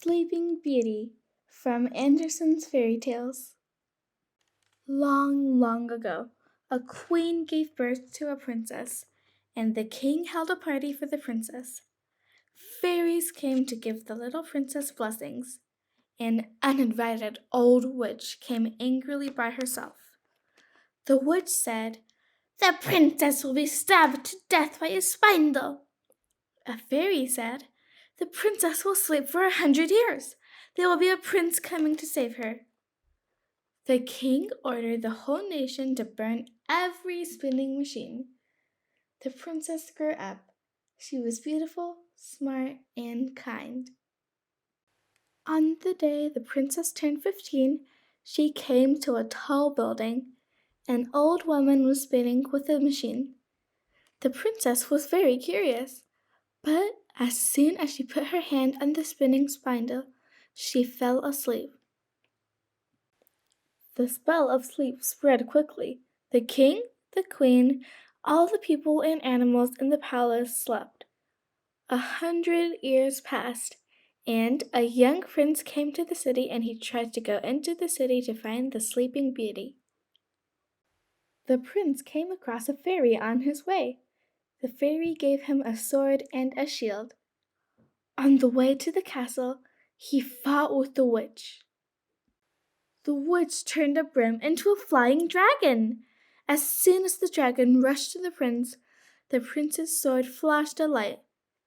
Sleeping Beauty from Andersen's Fairy Tales. Long, long ago, a queen gave birth to a princess, and the king held a party for the princess. Fairies came to give the little princess blessings. An uninvited old witch came angrily by herself. The witch said, "The princess will be stabbed to death by a spindle." A fairy said, "The princess will sleep for 100 years. There will be a prince coming to save her." The king ordered the whole nation to burn every spinning machine. The princess grew up. She was beautiful, smart, and kind. On the day the princess turned 15, she came to a tall building. An old woman was spinning with a machine. The princess was very curious, but as soon as she put her hand on the spinning spindle, she fell asleep. The spell of sleep spread quickly. The king, the queen, all the people and animals in the palace slept. 100 years passed, and a young prince came to the city, and he tried to go into the city to find the Sleeping Beauty. The prince came across a fairy on his way. The fairy gave him a sword and a shield. On the way to the castle, he fought with the witch. The witch turned a broom into a flying dragon. As soon as the dragon rushed to the prince's sword flashed a light.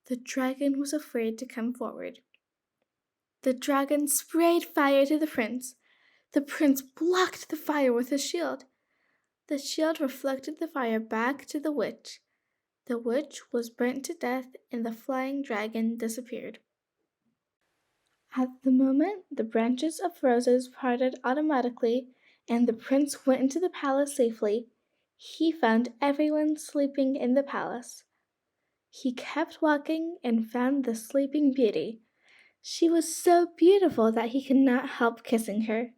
The dragon was afraid to come forward. The dragon sprayed fire to the prince. The prince blocked the fire with his shield. The shield reflected the fire back to the witch. The witch was burnt to death, and the flying dragon disappeared. At the moment, the branches of roses parted automatically, and the prince went into the palace safely. He found everyone sleeping in the palace. He kept walking and found the Sleeping Beauty. She was so beautiful that he could not help kissing her.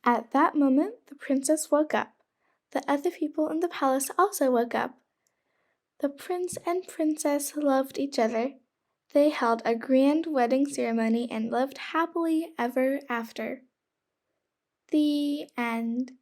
At that moment, the princess woke up. The other people in the palace also woke up. The prince and princess loved each other. They held a grand wedding ceremony and lived happily ever after. The end.